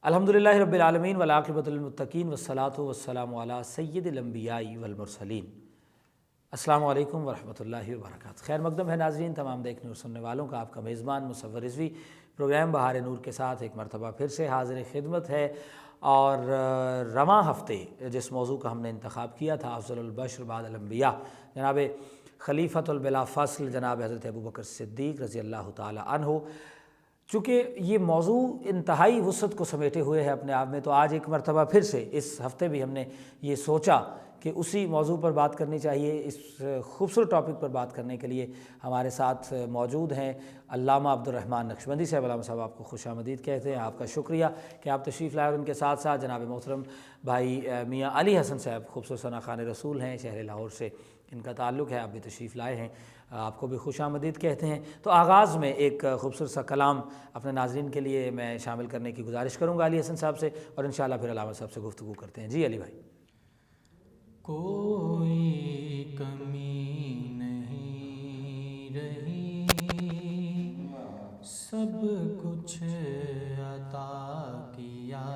الحمدللہ رب العالمین والعاقبۃ للمتقین والصلاۃ والسلام علی سید الانبیاء والمرسلین۔ السلام علیکم ورحمۃ اللہ وبرکاتہ۔ خیر مقدم ہے ناظرین، تمام دیکھنے اور سننے والوں کا آپ کا میزبان مصور رضوی پروگرام بہار نور کے ساتھ ایک مرتبہ پھر سے حاضر خدمت ہے، اور رواں ہفتے جس موضوع کا ہم نے انتخاب کیا تھا افضل البشر بعد الانبیاء، جناب خلیفۃ البلا فصل جناب حضرت ابوبکر صدیق رضی اللہ تعالی عنہ، چونکہ یہ موضوع انتہائی وسعت کو سمیٹے ہوئے ہے اپنے آپ میں، تو آج ایک مرتبہ پھر سے اس ہفتے بھی ہم نے یہ سوچا کہ اسی موضوع پر بات کرنی چاہیے۔ اس خوبصورت ٹاپک پر بات کرنے کے لیے ہمارے ساتھ موجود ہیں علامہ عبدالرحمن نقشبندی صاحب۔ علامہ صاحب آپ کو خوش آمدید کہتے ہیں، آپ کا شکریہ کہ آپ تشریف لائے، اور ان کے ساتھ ساتھ جناب محترم بھائی میاں علی حسن صاحب، خوبصورت ثنا خان رسول ہیں، شہر لاہور سے ان کا تعلق ہے، آپ بھی تشریف لائے ہیں، آپ کو بھی خوش آمدید کہتے ہیں۔ تو آغاز میں ایک خوبصورت سا کلام اپنے ناظرین کے لیے میں شامل کرنے کی گزارش کروں گا علی حسن صاحب سے، اور انشاءاللہ پھر علامہ صاحب سے گفتگو کرتے ہیں۔ جی علی بھائی۔ کوئی کمی نہیں رہی، سب کچھ عطا کیا،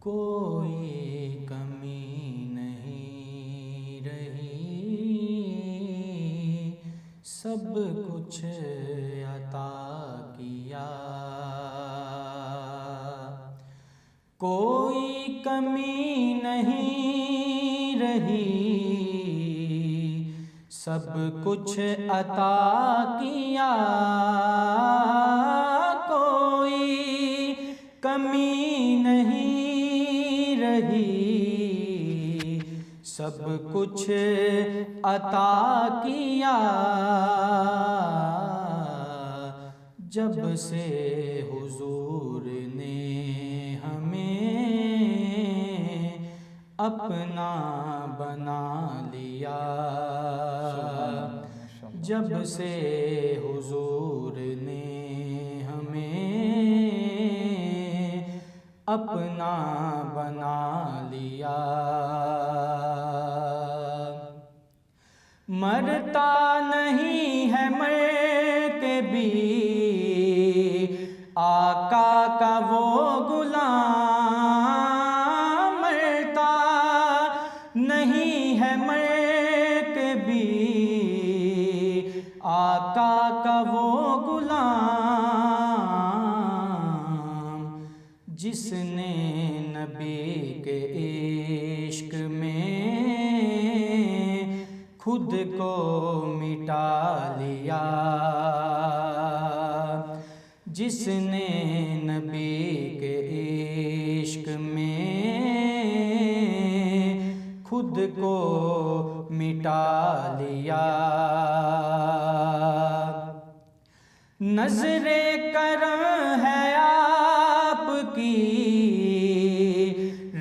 کوئی کمی نہیں رہی، سب کچھ عطا کیا، کوئی کمی نہیں رہی، سب کچھ عطا کیا، کوئی کمی نہیں رہی، سب کچھ عطا کیا، جب سے حضور نے اپنا بنا لیا، جب سے حضور نے ہمیں اپنا بنا لیا، مرتا نہیں ہے مر کے بھی آقا کا وہ غلام، نہیں ہے مر کے بھی آقا کا وہ غلام، جس نے نبی کے عشق میں خود کو مٹا لیا، جس نے نبی کے عشق میں خود کو مٹا لیا، نظر کرم ہے آپ کی،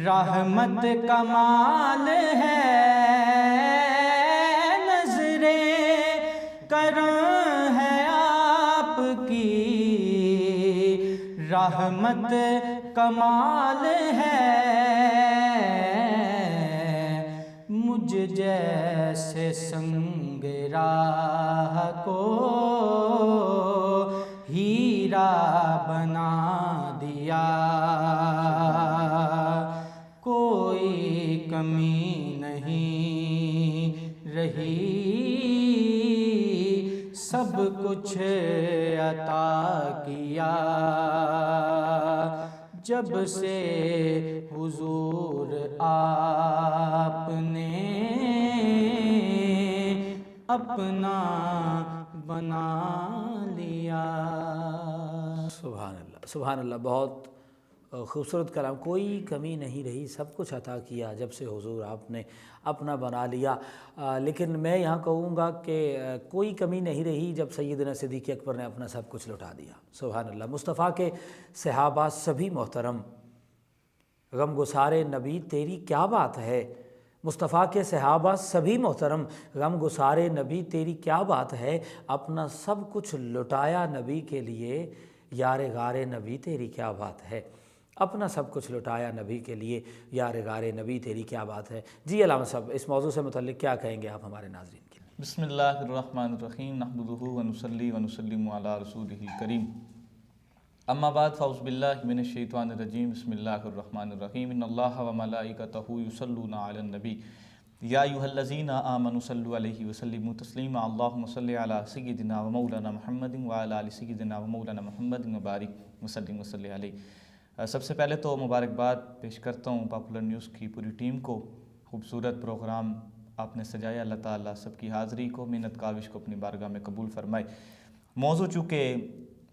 رحمت کمال ہے، نظر کرم ہے آپ کی، رحمت کمال ہے، مجھ جیسے سنگ راہ کو ہیرا بنا دیا، کوئی کمی نہیں رہی، سب کچھ عطا کیا، جب سے حضور آپ نے اپنا بنا لیا۔ سبحان اللہ، سبحان اللہ، بہت خوبصورت کلام۔ کوئی کمی نہیں رہی، سب کچھ عطا کیا، جب سے حضور آپ نے اپنا بنا لیا۔ لیکن میں یہاں کہوں گا کہ کوئی کمی نہیں رہی جب سیدنا صدیق اکبر نے اپنا سب کچھ لٹا دیا۔ سبحان اللہ۔ مصطفیٰ کے صحابہ سبھی محترم، غم گسارے نبی تیری کیا بات ہے، مصطفیٰ کے صحابہ سبھی محترم، غم گسارے نبی تیری کیا بات ہے، اپنا سب کچھ لٹایا نبی کے لیے، یار غار نبی تیری کیا بات ہے، اپنا سب کچھ لٹایا نبی کے لیے، یار غار نبی تیری کیا بات ہے۔ جی علامہ صاحب، اس موضوع سے متعلق کیا کہیں گے آپ ہمارے ناظرین کے لیے؟ بسم اللہ الرحمن الرحیم، نحمدہ ونصلی ونسلم علی رسولہ الکریم۔ اما بعد فاعوذ باللہ من الشیطان الرجیم بسم اللہ الرحمن الرحیم ان اللہ و ملائکتہ یصلون علی النبی یا ایھا الذین آمنوا صلوا علیہ وسلموا تسلیما اللہم صل علی سیدنا و مولانا محمد وعلی آل سیدنا و مولانا محمد وبارک وسلم وصلی علیہ۔ سب سے پہلے تو مبارکباد پیش کرتا ہوں پاپولر نیوز کی پوری ٹیم کو، خوبصورت پروگرام آپ نے سجایا، اللہ تعالیٰ سب کی حاضری کو، محنت کاوش کو اپنی بارگاہ میں قبول فرمائے۔ موضوع چونکہ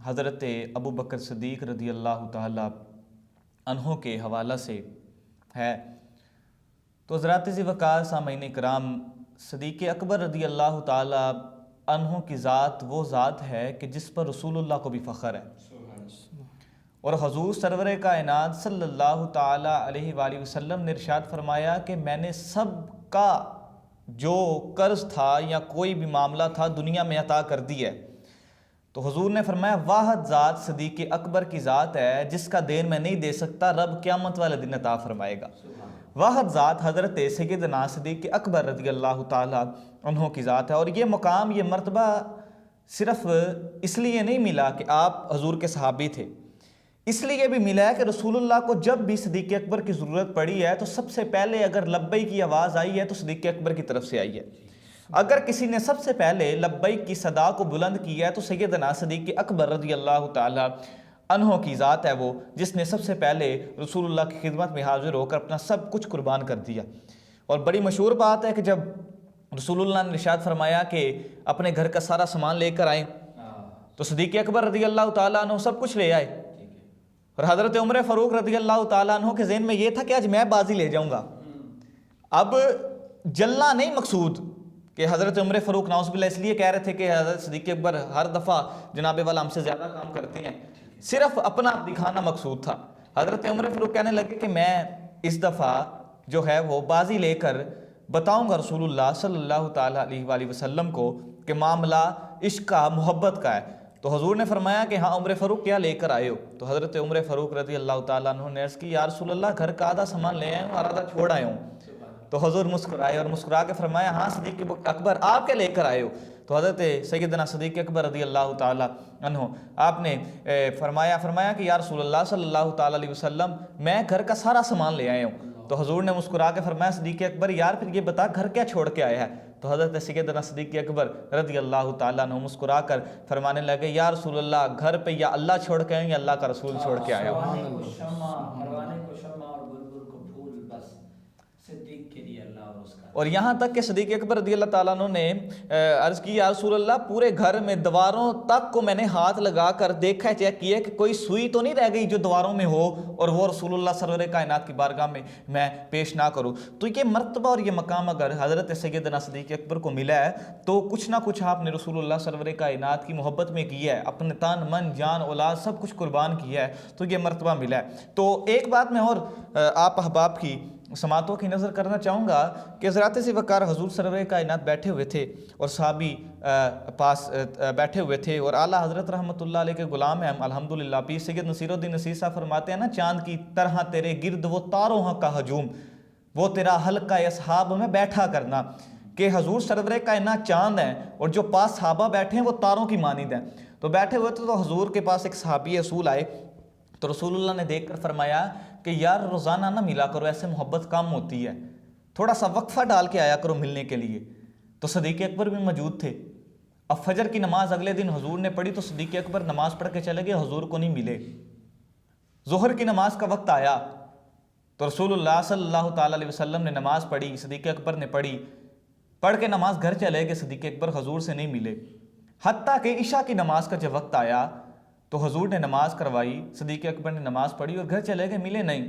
حضرت ابو بکر صدیق رضی اللہ تعالیٰ عنہ کے حوالہ سے ہے، تو حضرات ذی وقار سامعین کرام، صدیق اکبر رضی اللہ تعالیٰ عنہ کی ذات وہ ذات ہے کہ جس پر رسول اللہ کو بھی فخر ہے، اور حضور سرور کائنات صلی اللہ تعالیٰ علیہ وآلہ وسلم نے ارشاد فرمایا کہ میں نے سب کا جو قرض تھا یا کوئی بھی معاملہ تھا دنیا میں عطا کر دی ہے۔ تو حضور نے فرمایا واحد ذات صدیق اکبر کی ذات ہے جس کا دین میں نہیں دے سکتا، رب قیامت والے دن عطا فرمائے گا۔ واحد ذات حضرت سیدنا صدیق اکبر رضی اللہ تعالیٰ عنہ کی ذات ہے، اور یہ مقام، یہ مرتبہ صرف اس لیے نہیں ملا کہ آپ حضور کے صحابی تھے، اس لیے بھی ملا ہے کہ رسول اللہ کو جب بھی صدیق اکبر کی ضرورت پڑی ہے تو سب سے پہلے اگر لبیک کی آواز آئی ہے تو صدیق اکبر کی طرف سے آئی ہے۔ اگر کسی نے سب سے پہلے لبیک کی صدا کو بلند کیا ہے تو سیدنا صدیق اکبر رضی اللہ تعالیٰ عنہ کی ذات ہے وہ، جس نے سب سے پہلے رسول اللہ کی خدمت میں حاضر ہو کر اپنا سب کچھ قربان کر دیا۔ اور بڑی مشہور بات ہے کہ جب رسول اللہ نے ارشاد فرمایا کہ اپنے گھر کا سارا سامان لے کر آئیں تو صدیق اکبر رضی اللہ تعالیٰ عنہ سب کچھ لے آئے، اور حضرت عمر فاروق رضی اللہ تعالیٰ عنہ کے ذہن میں یہ تھا کہ آج میں بازی لے جاؤں گا۔ اب جلنا نہیں مقصود کہ حضرت عمر فاروق نعوذ باللہ اس لیے کہہ رہے تھے کہ حضرت صدیق اکبر ہر دفعہ جناب والا ہم سے زیادہ کام کرتے ہیں، صرف اپنا دکھانا مقصود تھا۔ حضرت عمر فاروق کہنے لگے کہ میں اس دفعہ جو ہے وہ بازی لے کر بتاؤں گا رسول اللہ صلی اللہ تعالیٰ علیہ وآلہ وسلم کو کہ معاملہ عشق کا، محبت کا ہے۔ تو حضور نے فرمایا کہ ہاں عمر فاروق کیا لے کر آئے ہو؟ تو حضرت عمر فاروق رضی اللہ تعالیٰ عنہ نے عرض کی یا رسول اللہ گھر کا آدھا سامان لے آئے ہوں اور آدھا چھوڑ آئے ہوں۔ تو حضور مسکرائے اور مسکرا کے فرمایا ہاں صدیق اکبر آپ کے لے کر آئے ہو؟ تو حضرت سیدنا صدیق اکبر رضی اللہ تعالیٰ عنہ آپ نے فرمایا کہ یا رسول اللہ صلی اللہ تعالیٰ علیہ وسلم میں گھر کا سارا سامان لے آئے ہوں۔ تو حضور نے مسکرا کے فرمایا صدیق اکبر یار پھر یہ بتا گھر کیا چھوڑ کے آیا ہے؟ تو حضرت سیدنا صدیق اکبر رضی اللہ تعالیٰ عنہ مسکرا کر فرمانے لگے یا رسول اللہ گھر پہ یا اللہ چھوڑ کے آئے یا اللہ کا رسول چھوڑ کے آیا ہوں۔ اور یہاں تک کہ صدیق اکبر رضی اللہ تعالیٰ عنہ نے عرض کی یا رسول اللہ پورے گھر میں دیواروں تک کو میں نے ہاتھ لگا کر دیکھا، چیک کیا کہ کوئی سوئی تو نہیں رہ گئی جو دیواروں میں ہو اور وہ رسول اللہ سرور کائنات کی بارگاہ میں پیش نہ کروں۔ تو یہ مرتبہ اور یہ مقام اگر حضرت سیدنا صدیق اکبر کو ملا ہے تو کچھ نہ کچھ آپ نے رسول اللہ سرور کائنات کی محبت میں کیا ہے، اپنے تن من جان اولاد سب کچھ قربان کیا ہے، تو یہ مرتبہ ملا ہے۔ تو ایک بات میں اور آپ احباب کی سماعتوں کی نظر کرنا چاہوں گا کہ حضرات ذی وقار حضور سرور کائنات بیٹھے ہوئے تھے اور صحابی پاس بیٹھے ہوئے تھے، اور اعلیٰ حضرت رحمۃ اللہ علیہ کے غلام ہیں الحمدللہ پیر سید نصیر الدین نصیر صاحب فرماتے ہیں نا چاند کی طرح تیرے گرد وہ تاروں کا ہجوم، وہ تیرا حلقہ اصحاب میں بیٹھا کرنا، کہ حضور سرور کائنات چاند ہیں اور جو پاس صحابہ بیٹھے ہیں وہ تاروں کی مانند ہیں۔ تو بیٹھے ہوئے تھے تو حضور کے پاس ایک صحابی رسول آئے، تو رسول اللہ نے دیکھ کر فرمایا کہ یار روزانہ نہ ملا کرو، ایسے محبت کم ہوتی ہے، تھوڑا سا وقفہ ڈال کے آیا کرو ملنے کے لیے۔ تو صدیق اکبر بھی موجود تھے۔ اب فجر کی نماز اگلے دن حضور نے پڑھی تو صدیق اکبر نماز پڑھ کے چلے گئے، حضور کو نہیں ملے۔ ظہر کی نماز کا وقت آیا تو رسول اللہ صلی اللہ تعالیٰ علیہ وسلم نے نماز پڑھی، صدیق اکبر نے پڑھ کے نماز گھر چلے گئے، صدیق اکبر حضور سے نہیں ملے۔ حتیٰ کہ عشاء کی نماز کا جب وقت آیا تو حضور نے نماز کروائی، صدیق اکبر نے نماز پڑھی اور گھر چلے گئے، ملے نہیں۔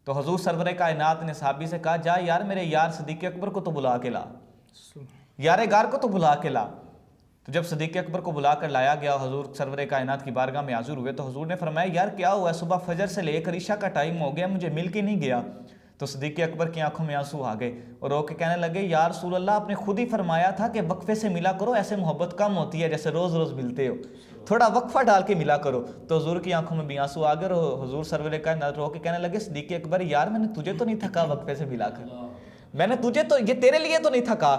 تو حضور سرور کائنات نے صحابی سے کہا جا یار میرے یار صدیق اکبر کو تو بلا کے لا، یار گار کو تو بلا کے لا۔ تو جب صدیق اکبر کو بلا کر لایا گیا، حضور سرور کائنات کی بارگاہ میں حاضر ہوئے تو حضور نے فرمایا یار کیا ہوا، صبح فجر سے لے کر عشاء کا ٹائم ہو گیا، مجھے مل کے نہیں گیا۔ تو صدیق اکبر کی آنکھوں میں آنسو آ گئے اور رو کے کہنے لگے یا رسول اللہ آپ نے خود ہی فرمایا تھا کہ وقفے سے ملا کرو، ایسے محبت کم ہوتی ہے جیسے روز روز ملتے ہو، تھوڑا وقفہ ڈال کے ملا کرو۔ تو حضور کی آنکھوں میں بھی آنسو آ گئے اور حضور سرور کائنات رو کے کہنے لگے صدیق اکبر یار میں نے تجھے تو نہیں تھکا وقفے سے ملا کر، میں نے تجھے تو یہ تیرے لیے تو نہیں تھکا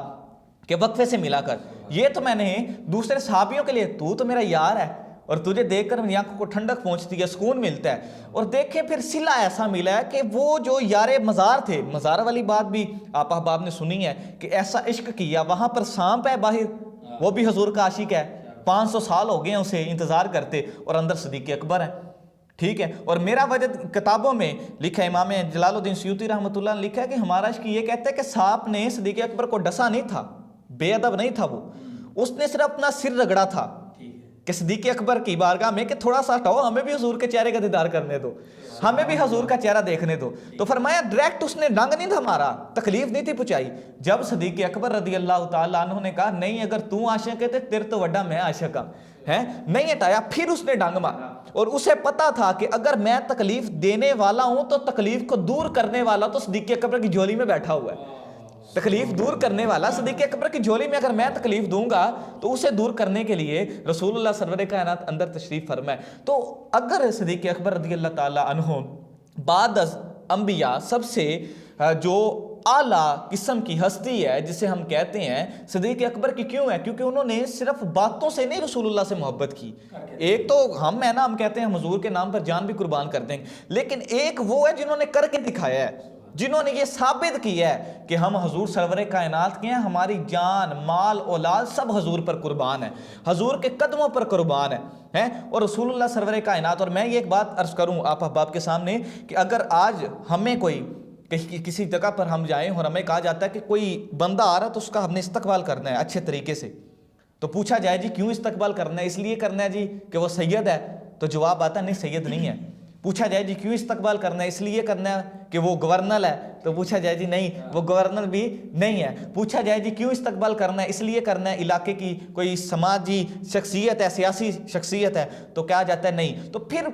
کہ وقفے سے ملا کر، یہ تو میں نے دوسرے صحابیوں کے لیے، تو میرا یار ہے اور تجھے دیکھ کر میری آنکھوں کو ٹھنڈک پہنچتی ہے، سکون ملتا ہے۔ اور دیکھیں پھر صلہ ایسا ملا ہے کہ وہ جو یار مزار تھے، مزار والی بات بھی آپ احباب نے سنی ہے کہ ایسا عشق کیا، وہاں پر سانپ ہے باہر، وہ بھی حضور کا عاشق ہے، 500 سال ہو گئے ہیں اسے انتظار کرتے، اور اندر صدیق اکبر ہے، ٹھیک ہے۔ اور میرا وجد کتابوں میں لکھا ہے، امام جلال الدین سیوطی رحمۃ اللہ نے لکھا ہے کہ ہمارا عشق یہ کہتا ہے کہ سانپ نے صدیق اکبر کو ڈسا نہیں تھا، بے ادب نہیں تھا وہ، اس نے صرف اپنا سر رگڑا تھا کہ صدیق اکبر کی بارگاہ میں کہ تھوڑا سا ہٹاؤ، ہمیں بھی حضور کے چہرے کا دیدار کرنے دو، ہمیں بھی حضور کا چہرہ دیکھنے دو۔ تو فرمایا ڈائریکٹ اس نے ڈنگ نہیں تھا مارا، تکلیف نہیں تھی پہنچائی۔ جب صدیق اکبر رضی اللہ تعالیٰ عنہ نے کہا نہیں اگر تو عاشق ہے تو تیرے تو وڈا میں عاشق ہوں، نہیں ہٹایا، پھر اس نے ڈنگ مارا۔ اور اسے پتا تھا کہ اگر میں تکلیف دینے والا ہوں تو تکلیف کو دور کرنے والا تو صدیق اکبر کی جھولی میں بیٹھا ہوا ہے، تکلیف دور کرنے والا صدیق اکبر کی جھولی میں اگر میں تکلیف دوں گا تو اسے دور کرنے کے لیے رسول اللہ سرور کائنات اندر تشریف فرمائے۔ تو اگر صدیق اکبر رضی اللہ تعالیٰ عنہ بعد از انبیاء سب سے جو اعلیٰ قسم کی ہستی ہے جسے ہم کہتے ہیں صدیق اکبر کی، کیوں ہے؟ کیونکہ انہوں نے صرف باتوں سے نہیں رسول اللہ سے محبت کی۔ ایک تو ہم ہے نا، ہم کہتے ہیں ہم حضور کے نام پر جان بھی قربان کر دیں گے، لیکن ایک وہ ہے جنہوں نے کر کے دکھایا ہے، جنہوں نے یہ ثابت کیا ہے کہ ہم حضور سرور کائنات کے ہیں، ہماری جان مال اولاد سب حضور پر قربان ہے، حضور کے قدموں پر قربان ہے۔ اور رسول اللہ سرور کائنات، اور میں یہ ایک بات عرض کروں آپ احباب کے سامنے کہ اگر آج ہمیں کوئی کسی جگہ پر ہم جائیں اور ہمیں کہا جاتا ہے کہ کوئی بندہ آ رہا تو اس کا ہم نے استقبال کرنا ہے اچھے طریقے سے، تو پوچھا جائے جی کیوں استقبال کرنا ہے؟ اس لیے کرنا ہے جی کہ وہ سید ہے، تو جواب آتا ہے نہیں سید نہیں ہے۔ پوچھا جائے جی کیوں استقبال کرنا ہے؟ اس لیے کرنا ہے کہ وہ گورنر ہے، تو پوچھا جائے جی نہیں وہ گورنر بھی نہیں ہے۔ پوچھا جائے جی کیوں استقبال کرنا ہے؟ اس لیے کرنا ہے علاقے کی کوئی سماجی شخصیت ہے، سیاسی شخصیت ہے، تو کہا جاتا ہے نہیں۔ تو پھر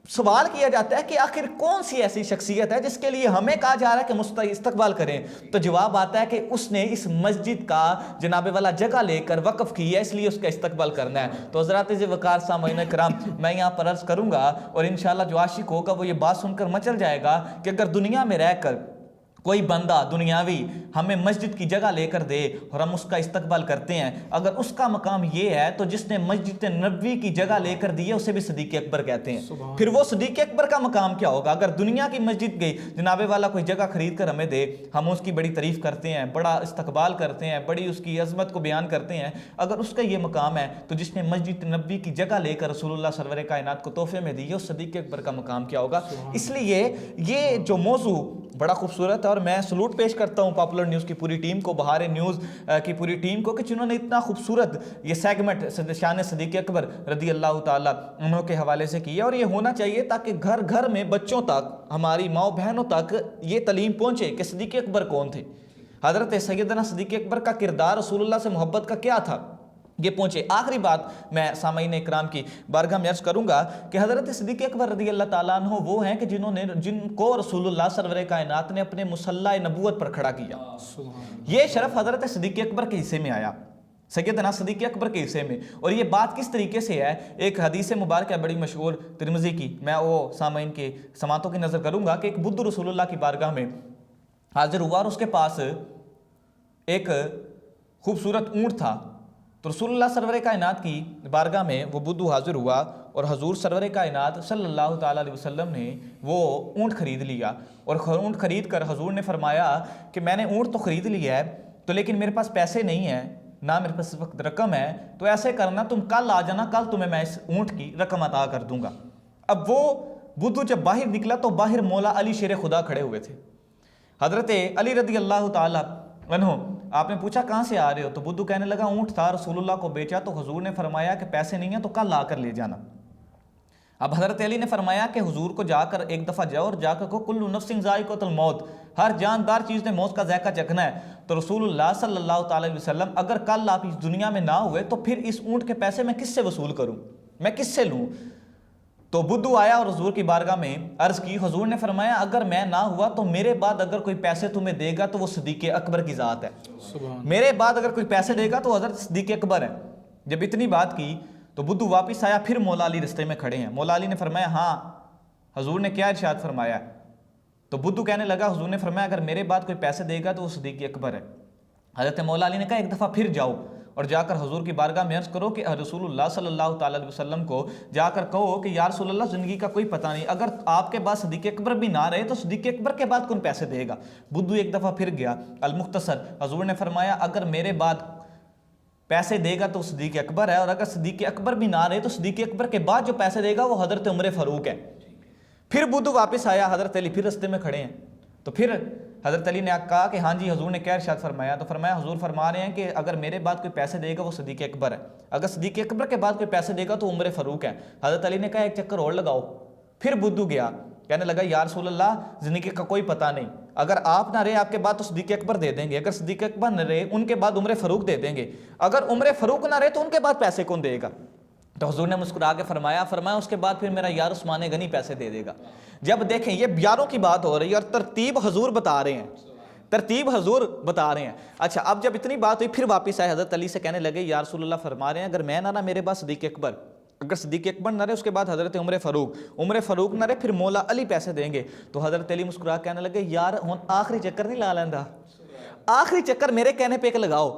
سوال کیا جاتا ہے کہ آخر کون سی ایسی شخصیت ہے جس کے لیے ہمیں کہا جا رہا ہے کہ استقبال کریں؟ تو جواب آتا ہے کہ اس نے اس مسجد کا جناب والا جگہ لے کر وقف کی ہے، اس لیے اس کا استقبال کرنا ہے۔ تو حضرات وقار سامعین کرام، میں یہاں پر عرض کروں گا اور انشاءاللہ جو عاشق ہوگا وہ یہ بات سن کر مچل جائے گا کہ اگر دنیا میں رہ کر کوئی بندہ دنیاوی ہمیں مسجد کی جگہ لے کر دے اور ہم اس کا استقبال کرتے ہیں، اگر اس کا مقام یہ ہے تو جس نے مسجد نبوی کی جگہ لے کر دی ہے اسے بھی صدیق اکبر کہتے ہیں۔ پھر وہ صدیق اکبر کا مقام کیا ہوگا؟ اگر دنیا کی مسجد گئی جناب والا کوئی جگہ خرید کر ہمیں دے، ہم اس کی بڑی تعریف کرتے ہیں، بڑا استقبال کرتے ہیں، بڑی اس کی عظمت کو بیان کرتے ہیں، اگر اس کا یہ مقام ہے تو جس نے مسجد نبوی کی جگہ لے کر رسول اللہ سرور کائنات کو تحفے میں دی ہے اس صدیق اکبر کا مقام کیا ہوگا؟ اس لیے یہ جو موضوع بڑا خوبصورت ہے اور میں سلوٹ پیش کرتا ہوں پاپولر نیوز کی پوری ٹیم کو، بہار نیوز کی پوری ٹیم کو کہ جنہوں نے اتنا خوبصورت یہ سیگمنٹ شان صدیق اکبر رضی اللہ تعالیٰ عنہ کے حوالے سے کیا، اور یہ ہونا چاہیے تاکہ گھر گھر میں بچوں تک، ہماری ماؤں بہنوں تک یہ تعلیم پہنچے کہ صدیق اکبر کون تھے، حضرت سیدنا صدیق اکبر کا کردار رسول اللہ سے محبت کا کیا تھا، یہ پہنچے۔ آخری بات میں سامعین اکرام کی بارگاہ میں عرض کروں گا کہ حضرت صدیق اکبر رضی اللہ تعالیٰ عنہ وہ ہیں کہ جن کو رسول اللہ سرور کائنات نے اپنے مصلی نبوت پر کھڑا کیا۔ یہ شرف حضرت صدیق اکبر کے حصے میں آیا، سیدنا صدیق اکبر کے حصے میں۔ اور یہ بات کس طریقے سے ہے؟ ایک حدیث مبارکہ بڑی مشہور ترمذی کی، میں وہ سامعین کے سماعتوں کی نظر کروں گا کہ ایک بدھ رسول اللہ کی بارگاہ میں حاضر ہوا اور اس کے پاس ایک خوبصورت اونٹ تھا۔ تو رسول اللہ سرور کائنات کی بارگاہ میں وہ بدھو حاضر ہوا اور حضور سرور کائنات صلی اللہ تعالیٰ علیہ وسلم نے وہ اونٹ خرید لیا، اور اونٹ خرید کر حضور نے فرمایا کہ میں نے اونٹ تو خرید لیا ہے تو لیکن میرے پاس پیسے نہیں ہیں، نہ میرے پاس اس وقت رقم ہے، تو ایسے کرنا تم کل آ جانا، کل تمہیں میں اس اونٹ کی رقم عطا کر دوں گا۔ اب وہ بدھو جب باہر نکلا تو باہر مولا علی شیر خدا کھڑے ہوئے تھے، حضرت علی رضی اللہ تعالیٰ عنہ۔ آپ نے پوچھا کہاں سے آ رہے ہو؟ تو بدھو کہنے لگا اونٹ تھا، رسول اللہ کو بیچا، تو حضور نے فرمایا کہ پیسے نہیں ہیں تو کل آ کر لے جانا۔ اب حضرت علی نے فرمایا کہ حضور کو جا کر ایک دفعہ جاؤ اور جا کر کو کل نفس ذائقۃ الموت، ہر جاندار چیز نے موت کا ذائقہ چکھنا ہے۔ تو رسول اللہ صلی اللہ تعالی علیہ وسلم اگر کل آپ اس دنیا میں نہ ہوئے تو پھر اس اونٹ کے پیسے میں کس سے وصول کروں، میں کس سے لوں؟ تو بدھو آیا اور حضور کی بارگاہ میں عرض کی، حضور نے فرمایا اگر میں نہ ہوا تو میرے بعد اگر کوئی پیسے تمہیں دے گا تو وہ صدیق اکبر کی ذات ہے، میرے بعد اگر کوئی پیسے دے گا تو حضرت صدیق اکبر ہے۔ جب اتنی بات کی تو بدھو واپس آیا، پھر مولا علی رستے میں کھڑے ہیں۔ مولا علی نے فرمایا ہاں حضور نے کیا ارشاد فرمایا؟ تو بدھو کہنے لگا حضور نے فرمایا اگر میرے بعد کوئی پیسے دے گا تو وہ صدیق اکبر ہے۔ حضرت مولا علی نے کہا ایک دفعہ پھر جاؤ، اور جا کر حضور کی بارگاہ میں عرض کرو کہ رسول اللہ صلی اللہ تعالیٰ علیہ وسلم کو جا کر کہو کہ یا رسول اللہ زندگی کا کوئی پتہ نہیں، اگر آپ کے بعد صدیق اکبر بھی نہ رہے تو صدیق اکبر کے بعد کون پیسے دے گا؟ بدو ایک دفعہ پھر گیا المختصر، حضور نے فرمایا اگر میرے بعد پیسے دے گا تو صدیق اکبر ہے، اور اگر صدیق اکبر بھی نہ رہے تو صدیق اکبر کے بعد جو پیسے دے گا وہ حضرت عمر فاروق ہے۔ پھر بدو واپس آیا، حضرت علی پھر رستے میں کھڑے ہیں، تو پھر حضرت علی نے کہا کہ ہاں جی حضور نے کیا ارشاد فرمایا؟ تو فرمایا حضور فرما رہے ہیں کہ اگر میرے بعد کوئی پیسے دے گا وہ صدیق اکبر ہے، اگر صدیق اکبر کے بعد کوئی پیسے دے گا تو عمر فاروق ہے۔ حضرت علی نے کہا ایک چکر اور لگاؤ۔ پھر بدو گیا، کہنے لگا یا رسول اللہ زندگی کا کوئی پتہ نہیں، اگر آپ نہ رہے آپ کے بعد تو صدیق اکبر دے دیں گے، اگر صدیق اکبر نہ رہے ان کے بعد عمر فاروق دے دیں گے، اگر عمر فاروق نہ رہے تو ان کے بعد پیسے کون دے گا؟ تو حضور نے مسکرا کے فرمایا اس کے بعد پھر میرا یار عثمان غنی پیسے دے دے گا۔ جب دیکھیں یہ یاروں کی بات ہو رہی ہے اور ترتیب حضور بتا رہے ہیں، اچھا اب جب اتنی بات ہوئی پھر واپس آئے، حضرت علی سے کہنے لگے یا رسول اللہ فرما رہے ہیں اگر میں نہ میرے بعد صدیق اکبر، اگر صدیق اکبر نہ رہے اس کے بعد حضرت عمر فاروق نہ رہے پھر مولا علی پیسے دیں گے۔ تو حضرت علی مسکرا کہنے لگے یار ہن آخری چکر نہیں لا لیندہ، آخری چکر میرے کہنے پہ ایک لگاؤ۔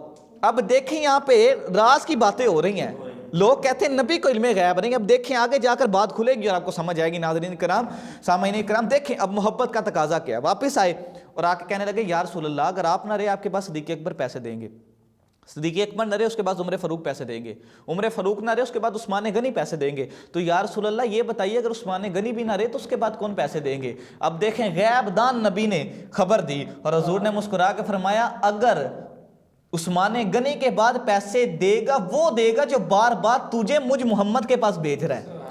اب دیکھیں یہاں پہ راز کی باتیں ہو رہی ہیں، لوگ کہتے ہیں نبی کو علم غیب نہیں، اب دیکھیں آگے جا کر بات کھلے گی اور آپ کو سمجھ آئے گی۔ ناظرین کرام، سامعین کرام، دیکھیں اب محبت کا تقاضا کیا ہے۔ واپس آئے اور آ کے کہنے لگے یا رسول اللہ اگر آپ نہ رہے آپ کے پاس صدیق اکبر پیسے دیں گے، صدیق اکبر نہ رہے اس کے بعد عمر فاروق پیسے دیں گے، عمر فاروق نہ رہے اس کے بعد عثمان غنی پیسے دیں گے، تو یا رسول اللہ یہ بتائیے اگر عثمان غنی بھی نہ رہے تو اس کے بعد کون پیسے دیں گے؟ اب دیکھیں غیب دان نبی نے خبر دی اور حضور نے مسکرا کے فرمایا اگر عثمان غنی کے بعد پیسے دے گا وہ دے گا جو بار بار تجھے مجھ محمد کے پاس بھیج رہا ہے،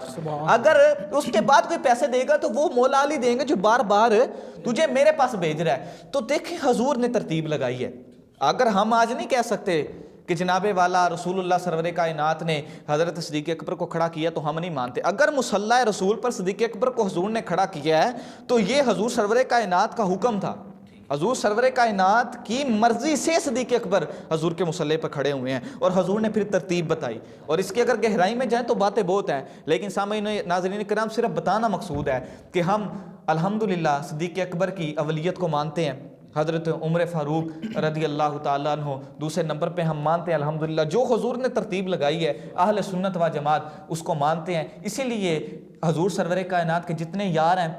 اگر اس کے بعد کوئی پیسے دے گا تو وہ مولا علی دیں گے جو بار بار تجھے میرے پاس بھیج رہا ہے۔ تو دیکھیں حضور نے ترتیب لگائی ہے۔ اگر ہم آج نہیں کہہ سکتے کہ جناب والا رسول اللہ سرور کائنات نے حضرت صدیق اکبر کو کھڑا کیا تو ہم نہیں مانتے، اگر مصلی رسول پر صدیق اکبر کو حضور نے کھڑا کیا ہے تو یہ حضور سرور کائنات کا حکم تھا، حضور سرور کائنات کی مرضی سے صدیق اکبر حضور کے مصلی پر کھڑے ہوئے ہیں، اور حضور نے پھر ترتیب بتائی۔ اور اس کی اگر گہرائی میں جائیں تو باتیں بہت ہیں، لیکن سامعین ناظرین کرام صرف بتانا مقصود ہے کہ ہم الحمدللہ صدیق اکبر کی اولیت کو مانتے ہیں، حضرت عمر فاروق رضی اللہ تعالیٰ عنہ دوسرے نمبر پہ ہم مانتے ہیں الحمدللہ، جو حضور نے ترتیب لگائی ہے اہل سنت و جماعت اس کو مانتے ہیں۔ اسی لیے حضور سرور کائنات کے جتنے یار ہیں،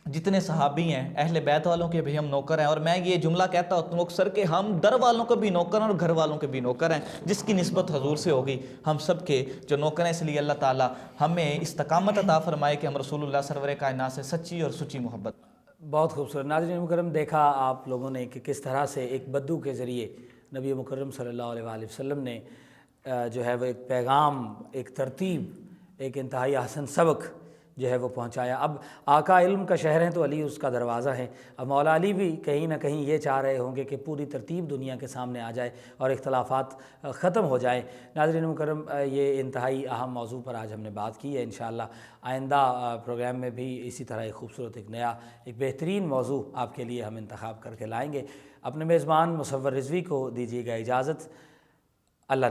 جتنے صحابی ہیں، اہل بیت والوں کے بھی ہم نوکر ہیں، اور میں یہ جملہ کہتا ہوں اکثر کہ ہم در والوں کو بھی نوکر ہیں اور گھر والوں کے بھی نوکر ہیں، جس کی نسبت حضور سے ہوگی ہم سب کے جو نوکر ہیں۔ اس لیے اللہ تعالیٰ ہمیں استقامت عطا فرمائے کہ ہم رسول اللہ سرور کائنات سے سچی اور سچی محبت۔ بہت خوبصورت۔ ناظرین مکرم، دیکھا آپ لوگوں نے کہ کس طرح سے ایک بدو کے ذریعے نبی مکرم صلی اللہ علیہ وآلہ وسلم نے جو ہے وہ ایک پیغام، ایک ترتیب، ایک انتہائی حسن سبق جو ہے وہ پہنچایا۔ اب آقا علم کا شہر ہیں تو علی اس کا دروازہ ہے۔ اب مولا علی بھی کہیں نہ کہیں یہ چاہ رہے ہوں گے کہ پوری ترتیب دنیا کے سامنے آ جائے اور اختلافات ختم ہو جائیں۔ ناظرین مکرم، یہ انتہائی اہم موضوع پر آج ہم نے بات کی ہے۔ انشاءاللہ آئندہ پروگرام میں بھی اسی طرح ایک خوبصورت ایک بہترین موضوع آپ کے لیے ہم انتخاب کر کے لائیں گے۔ اپنے میزبان مصور رضوی کو دیجیے گا اجازت۔ اللہ